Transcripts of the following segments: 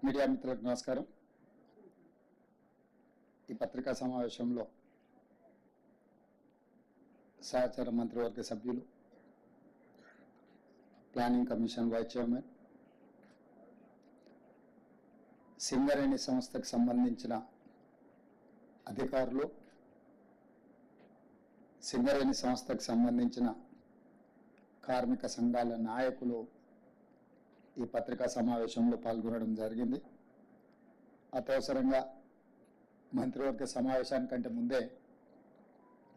Media మిత్రులకు నమస్కారం. ఈ పత్రికా సమావేశంలో సహచార మంత్రివర్గ సభ్యులు, planning commission vice chairman, Singareni సంస్థకు సంబంధించిన అధికారులు, సింగరేణి సంస్థకు సంబంధించిన కార్మిక సంఘాల నాయకులు ఈ పత్రికా సమావేశంలో పాల్గొనడం జరిగింది. అత్యవసరంగా మంత్రివర్గ సమావేశానికంటే ముందే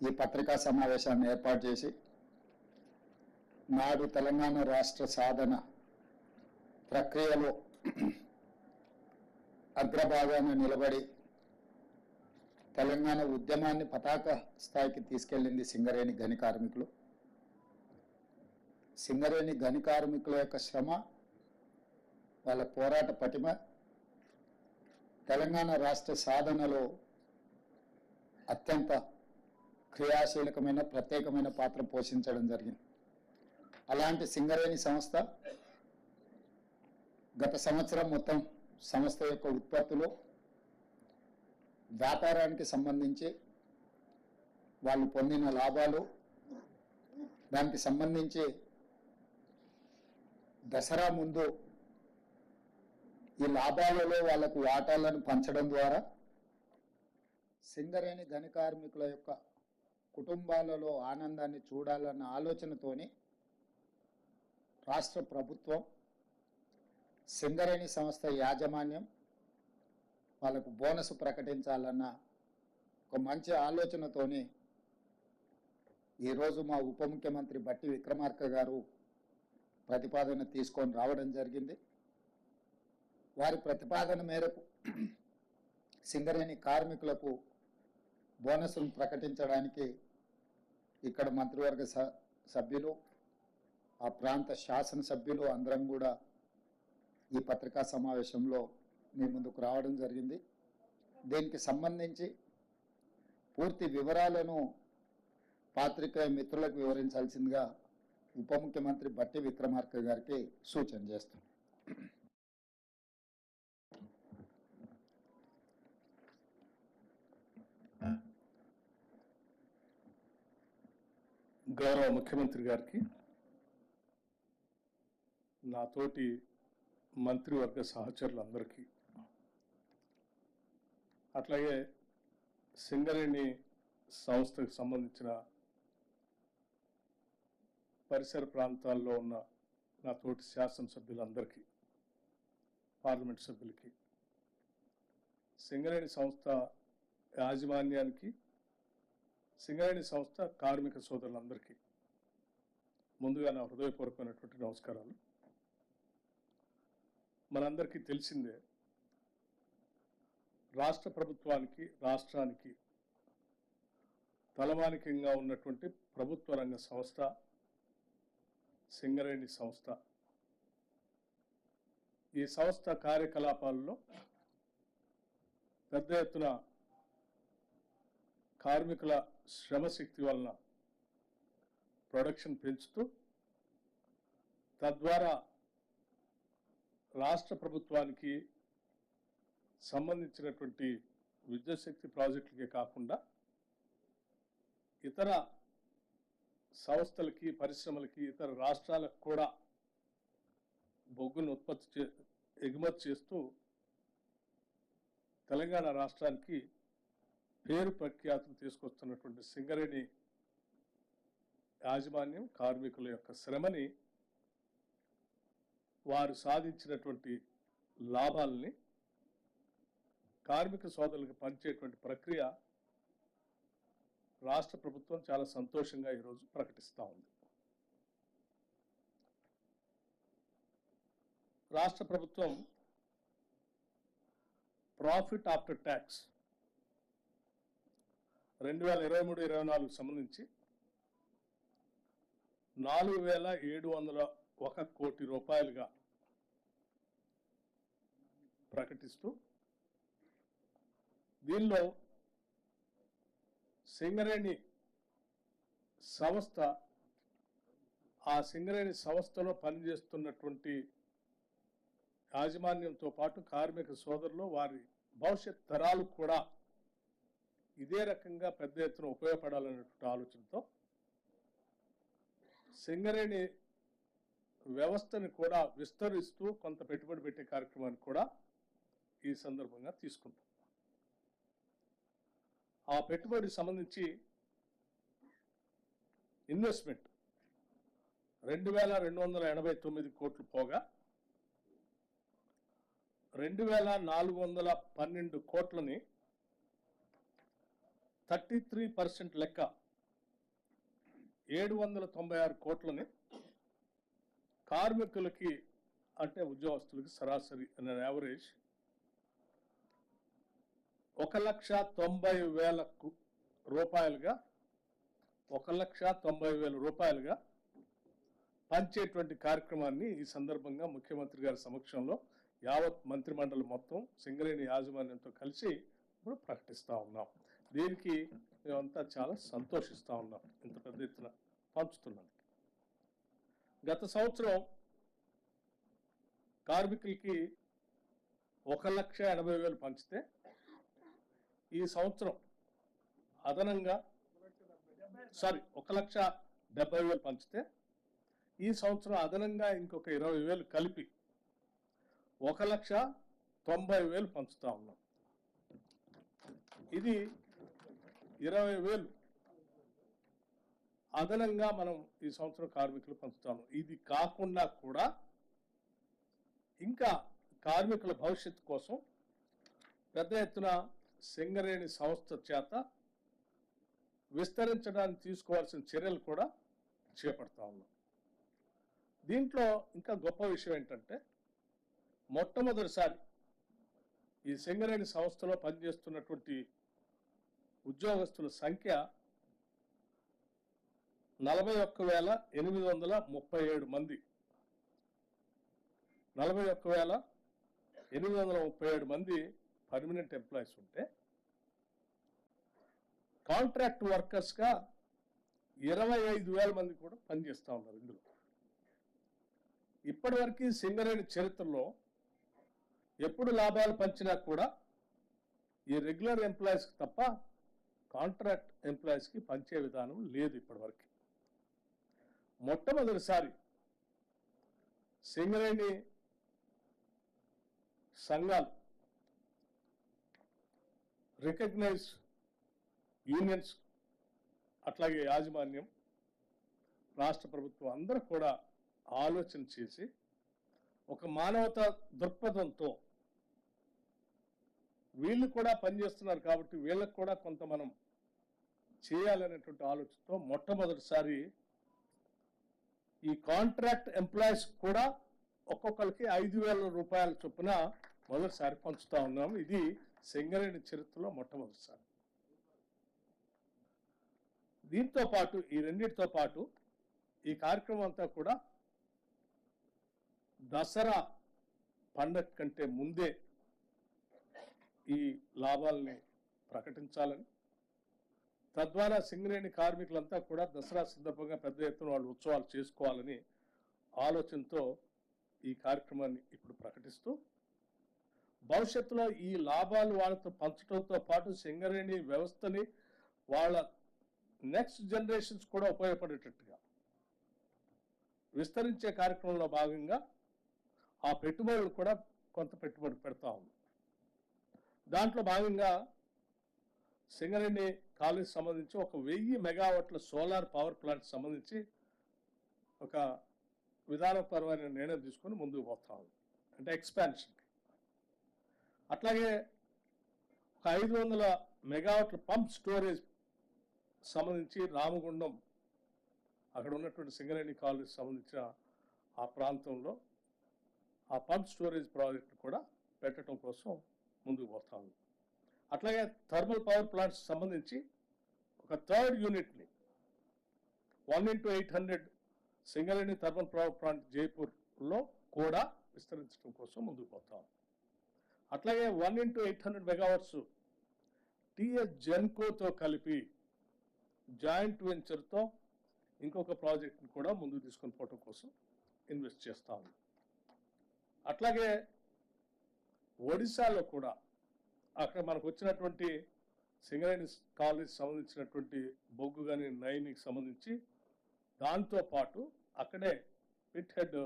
ఈ పత్రికా సమావేశాన్ని ఏర్పాటు చేసి నాడు తెలంగాణ రాష్ట్ర సాధన ప్రక్రియలో అగ్రభాగాన నిలబడి తెలంగాణ ఉద్యమాన్ని పతాక స్థాయికి తీసుకెళ్లింది సింగరేణి గని కార్మికులు. సింగరేణి గని కార్మికుల యొక్క శ్రమ, వాళ్ళ పోరాట పటిమ తెలంగాణ రాష్ట్ర సాధనలో అత్యంత క్రియాశీలకమైన ప్రత్యేకమైన పాత్ర పోషించడం జరిగింది. అలాంటి సింగరేణి సంస్థ గత సంవత్సరం మొత్తం సంస్థ యొక్క ఉత్పత్తులు, వ్యాపారానికి సంబంధించి వాళ్ళు పొందిన లాభాలు, దానికి సంబంధించి దసరా ముందు ఈ లాభాలలో వాళ్లకు వాటాలను పంచడం ద్వారా సింగరేణి గని కార్మికుల యొక్క కుటుంబాలలో ఆనందాన్ని చూడాలన్న ఆలోచనతోని రాష్ట్ర ప్రభుత్వం, సింగరేణి సంస్థ యాజమాన్యం వాళ్ళకు బోనస్ ప్రకటించాలన్న ఒక మంచి ఆలోచనతోని ఈరోజు మా ఉప ముఖ్యమంత్రి బట్టి విక్రమార్క గారు ప్రతిపాదన తీసుకొని రావడం జరిగింది. వారి ప్రతిపాదన మేరకు సింగరేణి కార్మికులకు బోనస్ను ప్రకటించడానికి ఇక్కడ మంత్రివర్గ సభ్యులు, ఆ ప్రాంత శాసనసభ్యులు అందరం కూడా ఈ పత్రికా సమావేశంలో మీ ముందుకు రావడం జరిగింది. దీనికి సంబంధించి పూర్తి వివరాలను పాత్రికేయ మిత్రులకు వివరించాల్సిందిగా ఉప ముఖ్యమంత్రి బట్టి విక్రమార్క గారికి సూచన చేస్తున్నాం. గౌరవ ముఖ్యమంత్రి గారికి, నాతోటి మంత్రివర్గ సహచరులందరికీ, అట్లాగే సింగరేణి సంస్థకు సంబంధించిన పరిసర ప్రాంతాల్లో ఉన్న నాతోటి శాసనసభ్యులందరికీ, పార్లమెంట్ సభ్యులకి, సింగరేణి సంస్థ యాజమాన్యానికి, సింగరేణి సంస్థ కార్మిక సోదరులందరికీ ముందుగా నా హృదయపూర్వకమైనటువంటి నమస్కారాలు. మనందరికీ తెలిసిందే, రాష్ట్ర ప్రభుత్వానికి, రాష్ట్రానికి తలమానికంగా ఉన్నటువంటి ప్రభుత్వ రంగ సంస్థ సింగరేణి సంస్థ. ఈ సంస్థ కార్యకలాపాలలో పెద్ద ఎత్తున కార్మికుల శ్రమశక్తి వలన ప్రొడక్షన్ పెంచుతూ, తద్వారా రాష్ట్ర ప్రభుత్వానికి సంబంధించినటువంటి విద్యుత్ శక్తి ప్రాజెక్టులకే కాకుండా ఇతర సంస్థలకి, పరిశ్రమలకి, ఇతర రాష్ట్రాలకు కూడా బొగ్గును ఎగుమతి చేస్తూ తెలంగాణ రాష్ట్రానికి పేరు ప్రఖ్యాతులు తీసుకొస్తున్నటువంటి సింగరేణి యాజమాన్యం కార్మికుల యొక్క శ్రమని, వారు సాధించినటువంటి లాభాలని కార్మిక సోదరులకు పంచేటువంటి ప్రక్రియ రాష్ట్ర ప్రభుత్వం చాలా సంతోషంగా ఈరోజు ప్రకటిస్తూ ఉంది. రాష్ట్ర ప్రభుత్వం ప్రాఫిట్ ఆఫ్టర్ ట్యాక్స్ 2023-24 సంబంధించి 4,701 కోటి రూపాయలుగా ప్రకటిస్తూ, దీనిలో సింగరేణి సంస్థ ఆ సింగరేణి సంస్థలో పనిచేస్తున్నటువంటి యాజమాన్యంతో పాటు కార్మిక సోదరులు వారి భవిష్యత్ తరాలు కూడా ఇదే రకంగా పెద్ద ఎత్తున ఉపయోగపడాలనేటువంటి ఆలోచనతో సింగరేణి వ్యవస్థని కూడా విస్తరిస్తూ కొంత పెట్టుబడి పెట్టే కార్యక్రమాన్ని కూడా ఈ సందర్భంగా తీసుకుంటాం. ఆ పెట్టుబడి సంబంధించి ఇన్వెస్ట్మెంట్ 2289 కోట్లు పోగా 2412 కోట్లని 33% లెక్క 796 కోట్లని కార్మికులకి అంటే ఉద్యోగస్తులకి సరాసరి అనే యావరేజ్ 1,90,000 రూపాయలుగా 1,90,000 రూపాయలుగా పంచేటువంటి కార్యక్రమాన్ని ఈ సందర్భంగా ముఖ్యమంత్రి గారి సమక్షంలో యావత్ మంత్రిమండలి మొత్తం సింగరేణి యాజమాన్యంతో కలిసి ఇప్పుడు ప్రకటిస్తూ ఉన్నాం. దీనికి మేమంతా చాలా సంతోషిస్తూ ఉన్నాం. ఇంత పెద్ద ఎత్తున పంచుతున్నాం. గత సంవత్సరం కార్మికులకి 1,80,000 పంచితే ఈ సంవత్సరం అదనంగా 1,70,000 పంచితే ఈ సంవత్సరం అదనంగా ఇంకొక 20,000 కలిపి 1,90,000 పంచుతా ఉన్నాం. ఇది 20,000 అదనంగా మనం ఈ సంవత్సరం కార్మికులు పంచుతాము. ఇది కాకుండా కూడా ఇంకా కార్మికుల భవిష్యత్తు కోసం పెద్ద ఎత్తున సింగరేణి సంస్థ చేత విస్తరించడానికి తీసుకోవాల్సిన చర్యలు కూడా చేపడతా ఉన్నాం. దీంట్లో ఇంకా గొప్ప విషయం ఏంటంటే మొట్టమొదటిసారి ఈ సింగరేణి సంస్థలో పనిచేస్తున్నటువంటి ఉద్యోగస్తుల సంఖ్య 41,837 మంది. 41,837 మంది పర్మనెంట్ ఎంప్లాయీస్ ఉంటే కాంట్రాక్ట్ వర్కర్స్గా 25,000 మంది కూడా పనిచేస్తూ ఉన్నారు. ఇందులో ఇప్పటివరకు సింగరేణి చరిత్రలో ఎప్పుడు లాభాలు పంచినా కూడా ఈ రెగ్యులర్ ఎంప్లాయీస్కి తప్ప కాంట్రాక్ట్ ఎంప్లాయీస్కి పంచే విధానం లేదు. ఇప్పటివరకు మొట్టమొదటిసారి సింగరేణి సంఘాలు, రికగ్నైజ్ యూనియన్స్, అట్లాగే యాజమాన్యం, రాష్ట్ర ప్రభుత్వం అందరూ కూడా ఆలోచన చేసి ఒక మానవతా దృక్పథంతో వీళ్ళు కూడా పనిచేస్తున్నారు కాబట్టి వీళ్ళకు కూడా కొంత మనం చేయాలనేటువంటి ఆలోచనతో మొట్టమొదటిసారి ఈ కాంట్రాక్ట్ ఎంప్లాయీస్ కూడా ఒక్కొక్కరికి 5,000 రూపాయల చొప్పున మొదటిసారి పంచుతా ఉన్నాము. ఇది సింగరేణి చరిత్రలో మొట్టమొదటిసారి. దీంతో పాటు ఈ రెండింటితో పాటు ఈ కార్యక్రమం అంతా కూడా దసరా పండగ కంటే ముందే ఈ లాభాలని ప్రకటించాలని, తద్వారా సింగరేణి కార్మికులంతా కూడా దసరా సందర్భంగా పెద్ద ఎత్తున వాళ్ళు ఉత్సవాలు చేసుకోవాలని ఆలోచనతో ఈ కార్యక్రమాన్ని ఇప్పుడు ప్రకటిస్తూ భవిష్యత్తులో ఈ లాభాలు వాళ్ళతో పంచడంతో పాటు సింగరేణి వ్యవస్థని వాళ్ళ నెక్స్ట్ జనరేషన్స్ కూడా ఉపయోగపడేటట్టుగా విస్తరించే కార్యక్రమంలో భాగంగా ఆ పెట్టుబడులు కూడా కొంత పెట్టుబడి పెడతా ఉంది. దాంట్లో భాగంగా సింగరేణి కాలేజ్ సంబంధించి 1,000 మెగావాట్ల సోలార్ పవర్ ప్లాంట్ సంబంధించి ఒక విధానపరమైన నిర్ణయం తీసుకొని ముందుకు పోతా ఉంది, అంటే ఎక్స్పాన్షన్. అట్లాగే 500 మెగావాట్ల పంప్ స్టోరేజ్ సంబంధించి రామగుండం అక్కడ ఉన్నటువంటి సింగరేణి కాలేజ్ సంబంధించిన ఆ ప్రాంతంలో ఆ పంప్ స్టోరేజ్ ప్రాజెక్ట్ కూడా పెట్టడం కోసం ముందుకు పోతా ఉంది. అట్లాగే థర్మల్ పవర్ ప్లాంట్స్ సంబంధించి ఒక 3rd యూనిట్ని 1x800 Singareni thermal power plant జైపూర్లో కూడా విస్తరించడం కోసం ముందుకు పోతాం. అట్లాగే 1x800 మెగావాట్స్ టిఎస్ జెన్కోతో కలిపి జాయింట్ వెంచర్తో ఇంకొక ప్రాజెక్ట్ని కూడా ముందుకు తీసుకొని పోవడం కోసం ఇన్వెస్ట్ చేస్తా ఉంది. అట్లాగే ఒడిశాలో కూడా అక్కడ మనకు వచ్చినటువంటి సింగరేణి కాలేజ్ సంబంధించినటువంటి బొగ్గు కానీ నైన్కి సంబంధించి దాంతో పాటు అక్కడే పిట్ హెడ్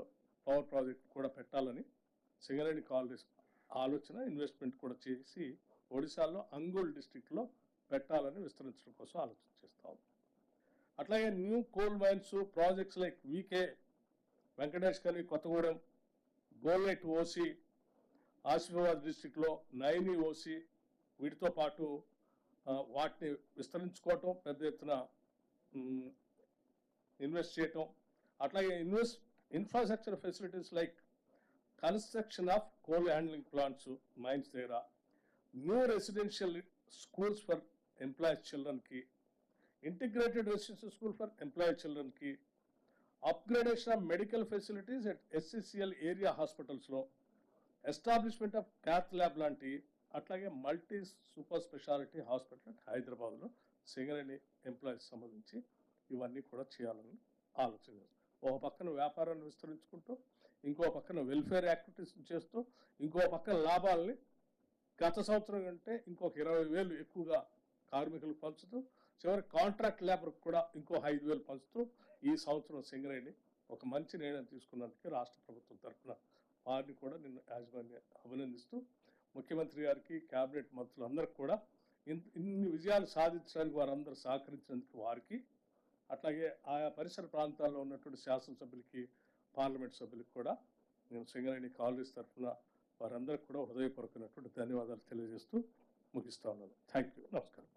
పవర్ ప్రాజెక్ట్ కూడా పెట్టాలని సింగరేణి కాలేజ్ ఆలోచన ఇన్వెస్ట్మెంట్ కూడా చేసి ఒడిశాలో అంగుల్ డిస్ట్రిక్ట్లో పెట్టాలని విస్తరించడం కోసం ఆలోచన చేస్తాం. అట్లాగే new coal mines projects like VK Venkatesh కని కొత్తగూడెం, గోల్నైట్ ఓసి, ఆసిఫాబాద్ డిస్ట్రిక్ట్లో నైని ఓసి, వీటితో పాటు వాటిని విస్తరించుకోవటం, పెద్ద ఎత్తున ఇన్వెస్ట్ చేయటం. అట్లాగే infrastructure facilities like construction of coal handling plants mines దగ్గర, new residential schools for employees చిల్డ్రన్కి, integrated residential school for employee చిల్డ్రన్కి, upgradation of medical facilities at SCCL area హాస్పిటల్స్లో, ఎస్టాబ్లిష్మెంట్ ఆఫ్ క్యాత్ ల్యాబ్ లాంటి, అట్లాగే multi super speciality hospital హైదరాబాద్లో Singareni employees సంబంధించి ఇవన్నీ కూడా చేయాలని ఆలోచన చేస్తాం. ఒక పక్కన వ్యాపారాన్ని విస్తరించుకుంటూ, ఇంకో పక్కన వెల్ఫేర్ యాక్టివిటీస్ చేస్తూ, ఇంకో పక్కన లాభాలని గత సంవత్సరం కంటే ఇంకొక 20,000 ఎక్కువగా కార్మికులకు పంచుతూ, చివరి కాంట్రాక్ట్ లేబర్కి కూడా ఇంకో 5,000 పంచుతూ ఈ సంవత్సరం సింగరేణి ఒక మంచి నిర్ణయం తీసుకున్నందుకు రాష్ట్ర ప్రభుత్వం తరఫున వారిని కూడా నిన్న యాజమాన్య అభినందిస్తూ, ముఖ్యమంత్రి గారికి, క్యాబినెట్ మంత్రులందరికీ కూడా ఇన్ని విజయాలు సాధించడానికి వారందరూ సహకరించినందుకు వారికి, అట్లాగే ఆయా పరిసర ప్రాంతాల్లో ఉన్నటువంటి శాసనసభ్యులకి, పార్లమెంట్ సభ్యులకు కూడా నేను సింగరేణి కాలేజ్ తరఫున వారందరికీ కూడా హృదయపూర్వకమైనటువంటి ధన్యవాదాలు తెలియజేస్తూ ముగిస్తా ఉన్నాను. Thank you. నమస్కారం.